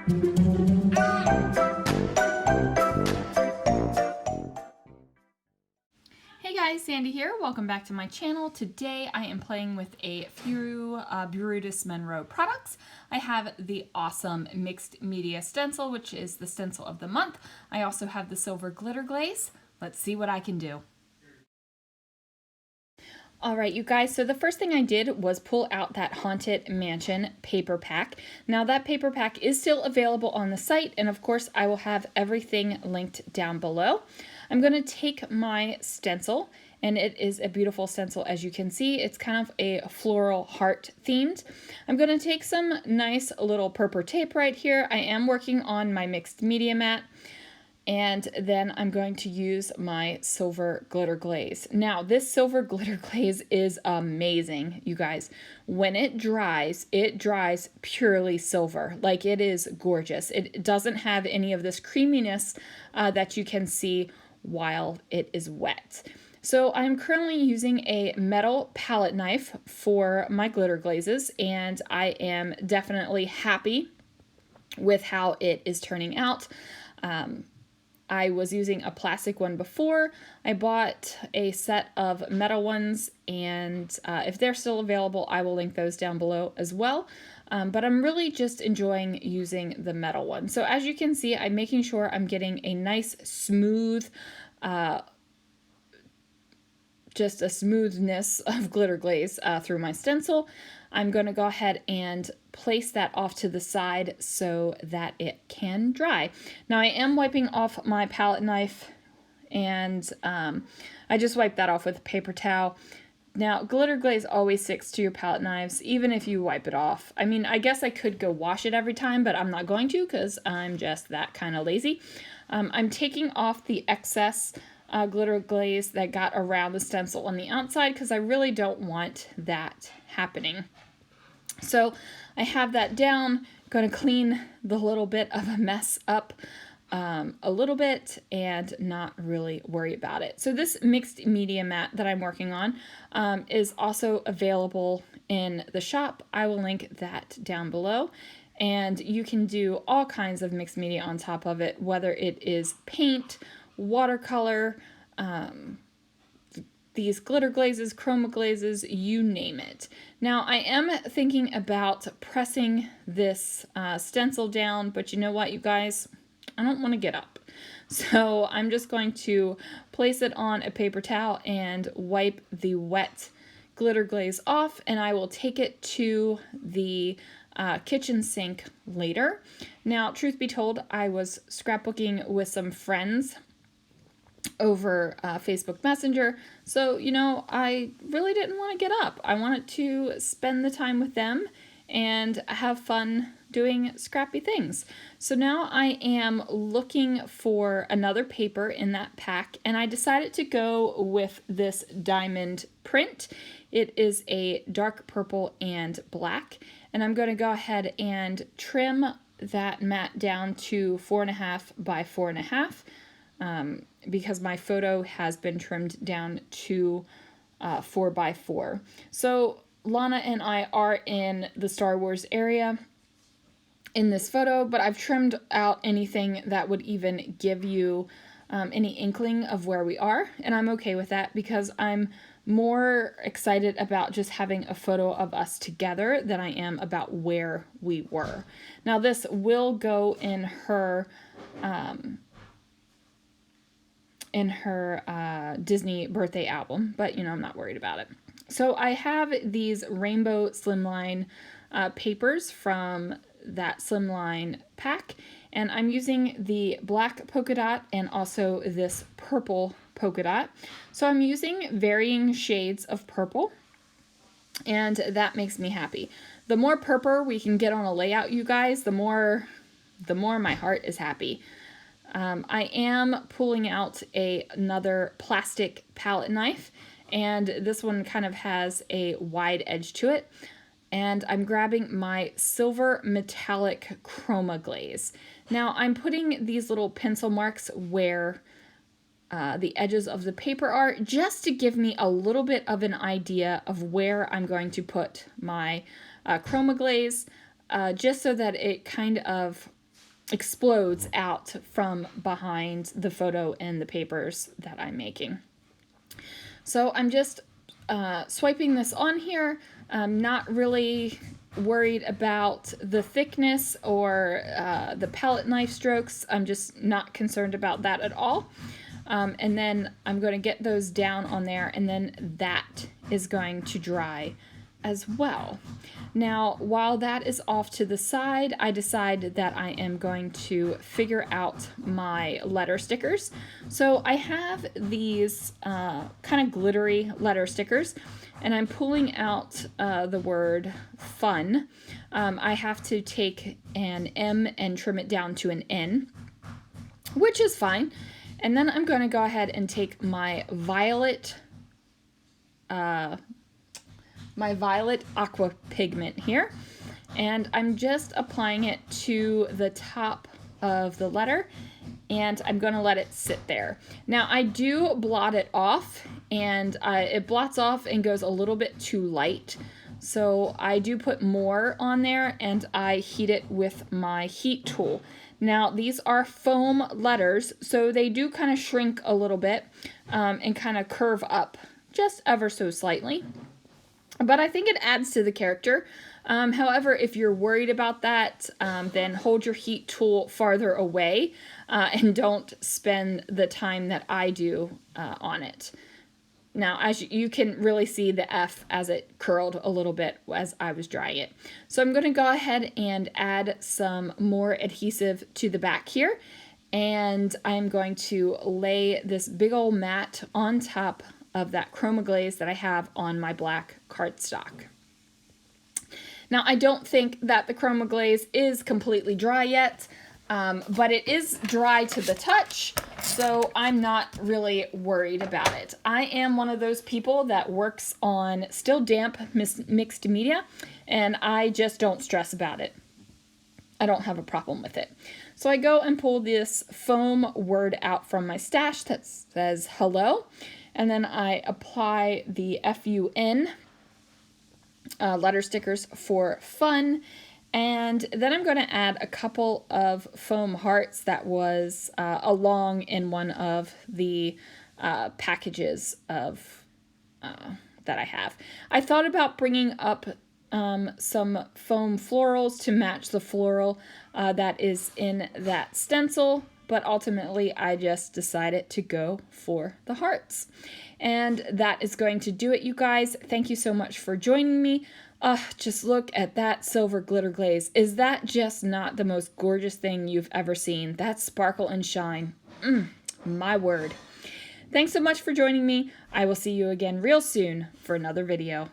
Hey guys, Sandy here. Welcome back to my channel. Today I am playing with a few Brutus Monroe products. I have the awesome mixed media stencil, which is the stencil of the month. I also have the silver glitter glaze. Let's see what I can do. Alright you guys, so the first thing I did was pull out that Haunted Mansion paper pack. Now that paper pack is still available on the site, and of course I will have everything linked down below. I'm going to take my stencil, and it is a beautiful stencil as you can see. It's kind of a floral heart themed. I'm going to take some nice little purple tape right here. I am working on my mixed media mat. And then I'm going to use my silver glitter glaze. Now, this silver glitter glaze is amazing, you guys. When it dries purely silver. Like, it is gorgeous. It doesn't have any of this creaminess that you can see while it is wet. So I'm currently using a metal palette knife for my glitter glazes, and I am definitely happy with how it is turning out. I was using a plastic one before. I bought a set of metal ones, and if they're still available, I will link those down below as well. But I'm really just enjoying using the metal one. So as you can see, I'm making sure I'm getting a nice smooth, just a smoothness of glitter glaze through my stencil. I'm going to go ahead and place that off to the side so that it can dry. Now I am wiping off my palette knife, and I just wiped that off with a paper towel. Now glitter glaze always sticks to your palette knives even if you wipe it off. I mean, I guess I could go wash it every time, but I'm not going to because I'm just that kind of lazy. I'm taking off the excess glitter glaze that got around the stencil on the outside because I really don't want that happening. So I have that down. Going to clean the little bit of a mess up a little bit and not really worry about it. So this mixed media mat that I'm working on is also available in the shop. I will link that down below. And you can do all kinds of mixed media on top of it, whether it is paint, watercolor, these glitter glazes, chroma glazes, you name it. Now I am thinking about pressing this stencil down, but you know what, you guys? I don't want to get up. So I'm just going to place it on a paper towel and wipe the wet glitter glaze off, and I will take it to the kitchen sink later. Now, truth be told, I was scrapbooking with some friends over Facebook Messenger, so you know, I really didn't want to get up. I wanted to spend the time with them and have fun doing scrappy things. So now I am looking for another paper in that pack, and I decided to go with this diamond print. It is a dark purple and black, and I'm going to go ahead and trim that mat down to 4.5 by 4.5. Because my photo has been trimmed down to 4 by 4. So Lana and I are in the Star Wars area in this photo, but I've trimmed out anything that would even give you any inkling of where we are, and I'm okay with that because I'm more excited about just having a photo of us together than I am about where we were. Now this will go in her Disney birthday album, but you know, I'm not worried about it. So I have these rainbow Slimline papers from that Slimline pack, and I'm using the black polka dot and also this purple polka dot. So I'm using varying shades of purple, and that makes me happy. The more purple we can get on a layout, you guys, the more my heart is happy. I am pulling out another plastic palette knife, and this one kind of has a wide edge to it. And I'm grabbing my silver metallic chroma glaze. Now I'm putting these little pencil marks where the edges of the paper are, just to give me a little bit of an idea of where I'm going to put my chroma glaze, just so that it kind of explodes out from behind the photo and the papers that I'm making. So I'm just swiping this on here. I'm not really worried about the thickness or the palette knife strokes. I'm just not concerned about that at all. And then I'm going to get those down on there, and then that is going to dry as well. Now, while that is off to the side, I decided that I am going to figure out my letter stickers. So I have these kind of glittery letter stickers, and I'm pulling out the word fun. I have to take an M and trim it down to an N, which is fine. And then I'm going to go ahead and take my violet aqua pigment here, and I'm just applying it to the top of the letter, and I'm going to let it sit there. Now I do blot it off, and it blots off and goes a little bit too light. So I do put more on there, and I heat it with my heat tool. Now these are foam letters, so they do kind of shrink a little bit and kind of curve up just ever so slightly. But I think it adds to the character. However, if you're worried about that, then hold your heat tool farther away and don't spend the time that I do on it. Now, as you can really see the F as it curled a little bit as I was drying it. So I'm going to go ahead and add some more adhesive to the back here. And I'm going to lay this big old mat on top of that Chroma Glaze that I have on my black cardstock. Now, I don't think that the Chroma Glaze is completely dry yet, but it is dry to the touch, so I'm not really worried about it. I am one of those people that works on still damp mixed media, and I just don't stress about it. I don't have a problem with it. So I go and pull this foam word out from my stash that says hello, and then I apply the FUN letter stickers for fun. And then I'm going to add a couple of foam hearts that was along in one of the packages of that I have. I thought about bringing up some foam florals to match the floral that is in that stencil, but ultimately I just decided to go for the hearts. And that is going to do it, you guys. Thank you so much for joining me. Just look at that silver glitter glaze. Is that just not the most gorgeous thing you've ever seen? That sparkle and shine. My word. Thanks so much for joining me. I will see you again real soon for another video.